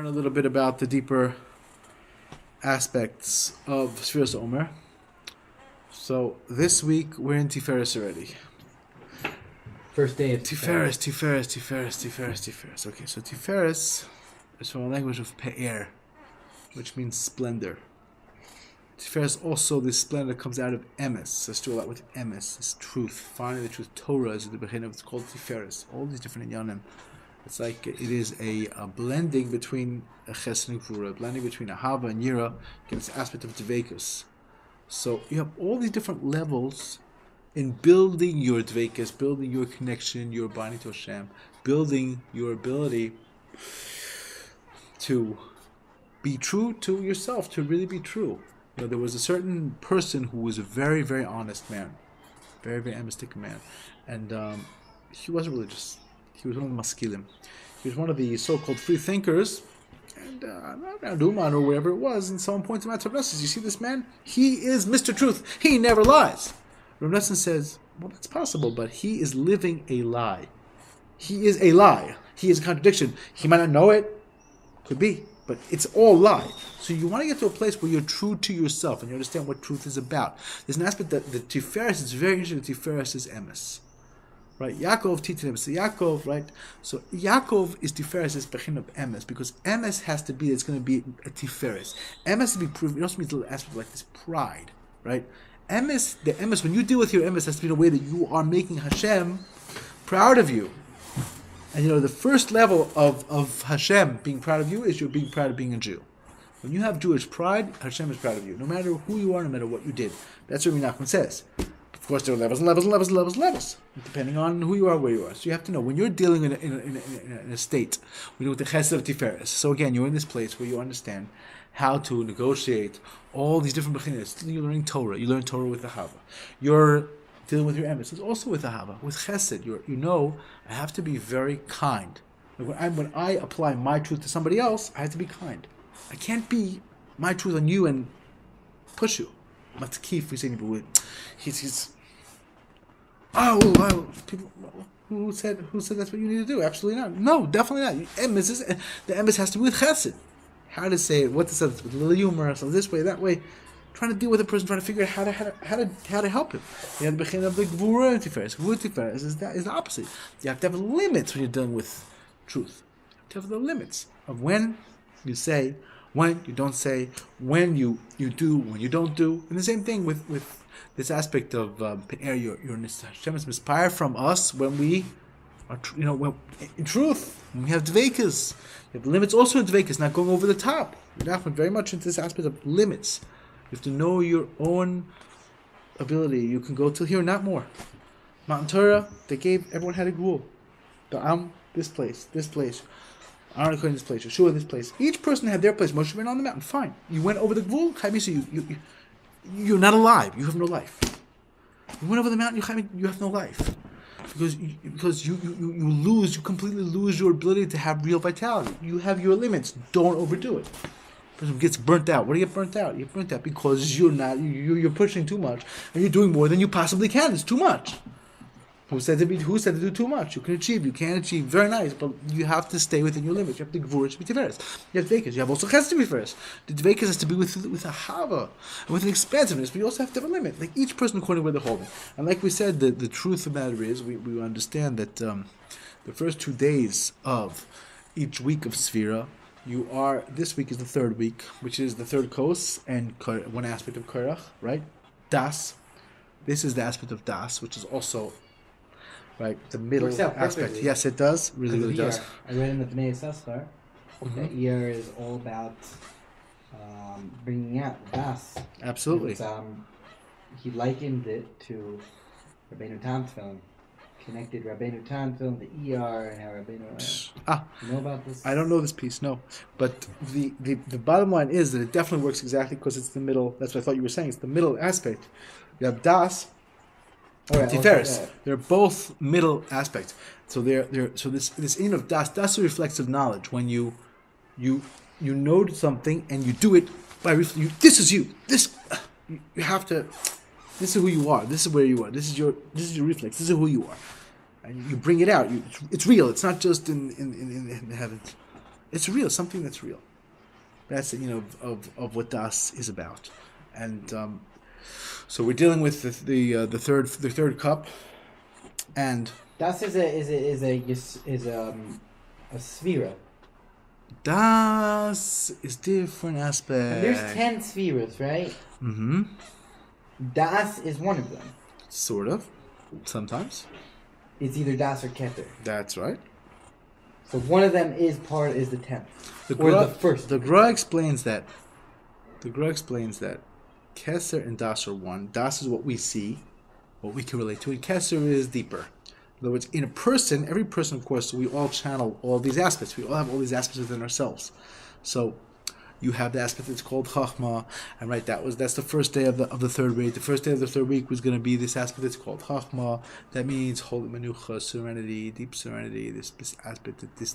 learn a little bit about the deeper aspects of Sefiras HaOmer. So this week we're in Tiferes already. First day of Tiferes. Okay, so Tiferes is from a language of Pe'er, which means splendor. Tiferes also, this splendor comes out of emes. Let's do a lot with emes, this truth, finding the truth. Torah is the beginning of it's called Tiferes. All these different inyanim. It's like it is a blending between a chesed and gvura, a blending between a hava and yira, get this aspect of dveikus. So you have all these different levels in building your dveikus, building your connection, your binding to Hashem, building your ability to be true to yourself, to really be true. You know, there was a certain person who was a very, very honest man, very, very emistic man, and he wasn't religious. He was one of the maskilim. He was one of the so-called free thinkers, and Duman or wherever it was, and someone points him out to Rav Nosson, you see this man? He is Mr. Truth. He never lies. Rav Nosson says, well, that's possible, but he is living a lie. He is a lie. He is a contradiction. He might not know it. Could be. But it's all lie. So you want to get to a place where you're true to yourself and you understand what truth is about. There's an aspect that the Tiferes is very interesting. The Tiferes is emes. Right? Yaakov Titinim. So Yaakov, right? So Yaakov is Tiferes, is Bechin of emes, because emes has to be, it's going to be a Tiferes. Emes has to be proven. It also means a little aspect like this pride. Right? Emes, the emes, when you deal with your emes, has to be in a way that you are making Hashem proud of you. And you know, the first level of Hashem being proud of you is you're being proud of being a Jew. When you have Jewish pride, Hashem is proud of you. No matter who you are, no matter what you did. That's what Nachman says. Of course, there are levels and levels and levels and levels and levels, depending on who you are, where you are. So you have to know, when you're dealing in a state, we do with the chesed of Tiferes. So again, you're in this place where you understand how to negotiate all these different bechinos. You're learning Torah. You learn Torah with the Hava. You're dealing with your emes. It's also with the Hava, with chesed. You know, I have to be very kind. When I apply my truth to somebody else, I have to be kind. I can't be my truth on you and push you. Matkif, we say in Hebrew. He's people. Who said that's what you need to do? Absolutely not. No, definitely not. The emes has to be with chesed. How to say it? What to say? With a little humor, so this way, that way. Trying to deal with a person, trying to figure out how to help him. You have the beginning of the gvura and Tiferes. Gvura Tiferes is the opposite. You have to have limits when you're dealing with truth. You have to have the limits of when you say, when you don't say, when you do, when you don't do. And the same thing with this aspect of Pe'er, your Hashem is inspired from us when we are, in truth, when we have dveikus. We have limits also in dveikus, not going over the top. We're not very much into this aspect of limits. You have to know your own ability. You can go till here, not more. Mount Torah, they gave, everyone had a rule. The this place. Aaron according to this place. Yeshua, this place. Each person had their place. Moshe went on the mountain. Fine. You went over the Gvul, so you're not alive. You have no life. You went over the mountain, you have no life. Because you completely lose your ability to have real vitality. You have your limits. Don't overdo it. Person gets burnt out. What do you get burnt out? You get burnt out because you're pushing too much and you're doing more than you possibly can. It's too much. Who said to do too much? You can achieve. You can achieve. Very nice, but you have to stay within your limits. You have the gvura to be tiferes. You have dveikus. You have also chesed to be tiferes. The dveikus has to be with a hava and with an expansiveness, but you also have to have a limit. Like each person according to where they're holding. And like we said, the truth of the matter is, we understand that the first 2 days of each week of Sefira, this week is the third week, which is the third kos and one aspect of Korach, right? Das. This is the aspect of Das, which is also, right, the middle aspect. Perfectly. Yes, it does. Really does. I read in the Bnei Yissaschar that Iyar is all about bringing out Das. Absolutely. He likened it to Rabbeinu Tam film. Connected Rabbeinu Tam film, the ER, and how Rabbeinu. You know about this? I don't know this piece, no. But the bottom line is that it definitely works exactly because it's the middle. That's what I thought you were saying. It's the middle aspect. You have Das or Tiferes. Yeah. They're both middle aspects. So so this in of Das is a reflexive knowledge. When you know something and you do it by this is you. You have to. This is who you are. This is where you are. This is your reflex. This is who you are. And you bring it out. It's real. It's not just in the heavens. It's real, something that's real. That's of what Das is about, and so we're dealing with the third cup, and Das is a Sefira. Das is different aspect. And there's 10 Sefiras, right? Mm-hmm. Das is one of them. Sort of. Sometimes. It's either Das or Keter. That's right. So one of them is the 10th. Or the first. The Gra explains that. The Gra explains that Keser and Das are one. Das is what we see, what we can relate to, and Keser is deeper. In other words, in a person, every person, of course, we all channel all these aspects. We all have all these aspects within ourselves. So you have the aspect that's called Chachma, and right, that's the first day of the third week. The first day of the third week was going to be this aspect that's called Chachma. That means holy manucha, serenity, deep serenity. This aspect that this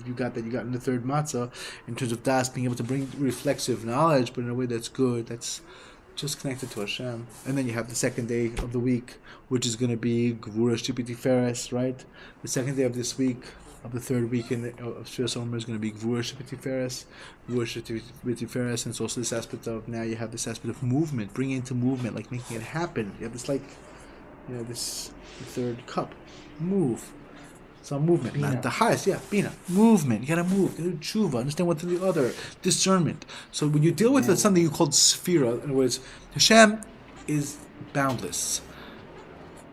you got in the third matzah in terms of das being able to bring reflexive knowledge, but in a way that's good. That's just connected to Hashem. And then you have the second day of the week, which is going to be Gvura Tiferes, right? The second day of this week, of the third week of Sefiras HaOmer, is going to be Gvura Tiferes. Gvura Tiferes, and it's also this aspect of, now you have this aspect of movement, bringing into movement, like making it happen. You have this, the third cup. Move. It's all movement. Bina. Not the highest, Bina. Movement. You gotta move. You gotta tshuva. Understand one to the other. Discernment. So when you deal with something you called Sefira, in other words, Hashem is boundless.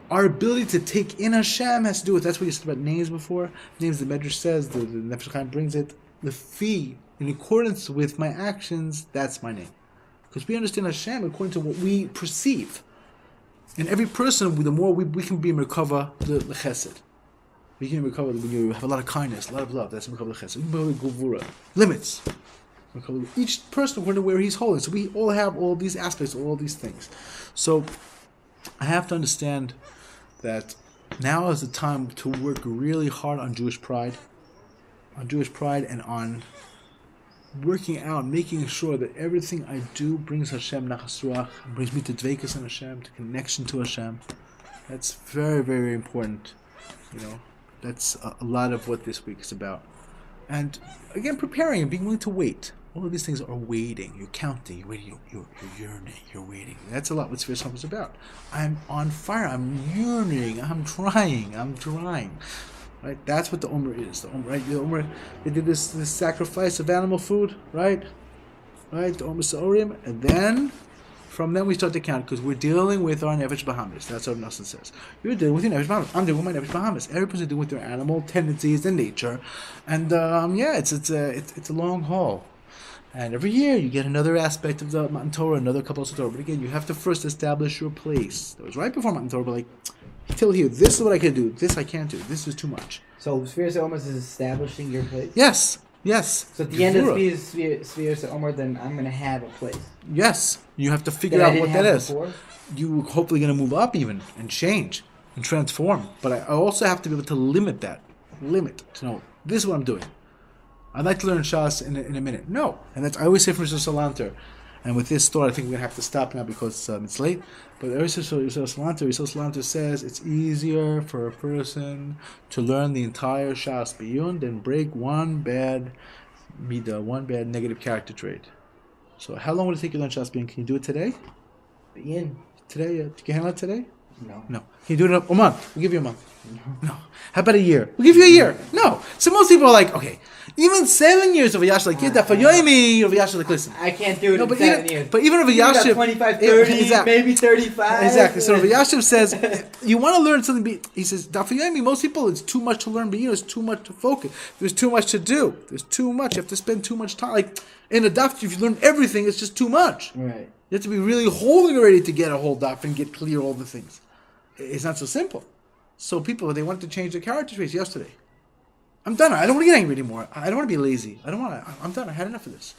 Our ability to take in Hashem has to do with, that's what you said about names before. Names the Medrash says, the Nefesh Chaim brings it. The fee, in accordance with my actions, that's my name. Because we understand Hashem according to what we perceive. And every person, the more we can be Merkava, the chesed. We can recover when you have a lot of kindness, a lot of love. That's recover the chesed. Gvura. Limits. Each person according to where he's holding. So we all have all these aspects, all these things. So I have to understand that now is the time to work really hard on Jewish pride. And on working out, making sure that everything I do brings Hashem nachas ruach, brings me to dveikus in Hashem, to connection to Hashem. That's very, very important. That's a lot of what this week is about. And again, preparing and being willing to wait. All of these things are waiting. You're counting. You're waiting. You're yearning. You're waiting. That's a lot what Sefiras HaOmer is about. I'm on fire. I'm yearning. I'm trying. Right? That's what the Omer is. The Omer, right? The Omer, they did this sacrifice of animal food, right? Right? The Omer Sa'orim. And then, from then we start to count, because we're dealing with our Nefesh Bahamis. That's what Nassan says. You're dealing with your Nefesh Bahamis. I'm dealing with my Nefesh Bahamis. Every person dealing with their animal tendencies and nature. And it's a long haul. And every year you get another aspect of the Matan Torah, another couple of Torah. But again, you have to first establish your place. That was right before Matan Torah, but till here, this is what I can do. This I can't do. This is too much. So Sefiras HaOmer is establishing your place? Yes. So at the end of Sefiras HaOmer, then I'm going to have a place. Yes. You have to figure out what that is. Before. You're hopefully going to move up even and change and transform. But I also have to be able to limit that. To know, this is what I'm doing. I'd like to learn Shas in a minute. No. And that's I always say from Yisrael Salanter. And with this thought, I think we're going to have to stop now because it's late. But Yisrael Salanter says it's easier for a person to learn the entire Shas Biyun than break one bad midah, one bad negative character trait. So how long would it take you to learn Shas Biyun? Can you do it today? Biyun. Today? Can you handle it today? No. Can you do it in a month? We'll give you a month. No. How about a year? We'll give you a year. No. So most people are like, okay, even 7 years of a yasha like Yidda for Yoimi of a yasha like listen. I can't do it in 7 years. But even if a yasha 25, 30, maybe 35. Exactly. So if a yasha says you want to learn something, he says, for Yoimi, most people it's too much to learn, but it's too much to focus. There's too much to do. There's too much. You have to spend too much time. Like in a daf, if you learn everything, it's just too much. Right. You have to be really holding already to get a whole daf and get clear all the things. It's not so simple. So people, they wanted to change their character traits yesterday. I'm done. I don't want to get angry anymore. I don't want to be lazy. I'm done. I had enough of this.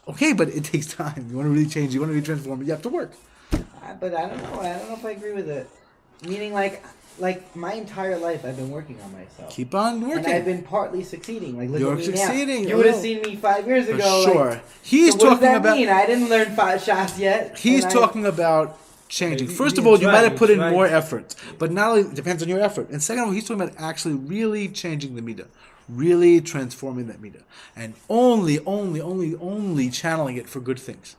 Okay, but it takes time. You want to really change. You want to really transform. You have to work. But I don't know. I don't know if I agree with it. Meaning, like my entire life, I've been working on myself. Keep on working. And I've been partly succeeding. Like, look You're at me succeeding. Now. You would have seen me 5 years ago. For sure. Like, He's so talking what does that about. mean? I didn't learn 5 shots yet. He's talking about changing. First of all, you might have put in more effort, but not only it depends on your effort. And second of all, he's talking about actually really changing the midah, really transforming that midah, and only channeling it for good things.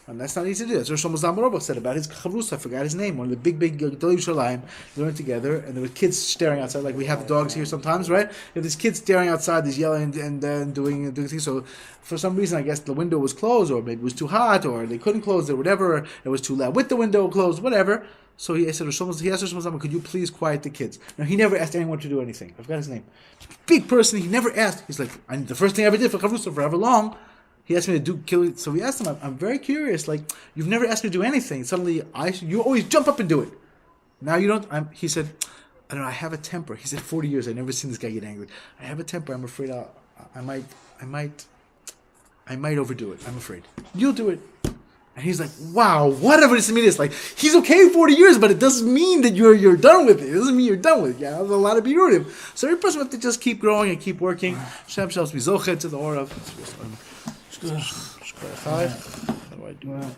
And that's not easy to do. That's what Shlomo Zalman Auerbach said about his chavrusa. I forgot his name. One of the big Gedolei Yerushalayim learned together, and there were kids staring outside, like we have dogs here sometimes, right? If there's kids staring outside, there's yelling and doing things. So for some reason, I guess the window was closed, or maybe it was too hot, or they couldn't close it, or whatever. It was too loud with the window closed, whatever. So he said, he asked Shlomo Zalman, could you please quiet the kids? Now, he never asked anyone to do anything. I forgot his name. Big person, he never asked. He's like, the first thing I ever did for chavrusa forever long, he asked me to kill it. So we asked him, I'm very curious, like, you've never asked me to do anything. Suddenly, you always jump up and do it. Now you don't. He said, I don't know, I have a temper. He said, 40 years, I've never seen this guy get angry. I have a temper. I'm afraid I might overdo it. I'm afraid. You'll do it. And he's like, wow, whatever this means. Like, he's okay 40 years, but it doesn't mean that you're done with it. It doesn't mean you're done with it. Yeah, there's a lot of birurim. So every person has to just keep growing and keep working. Hashem shall be zochet to the aura of. How do I do that?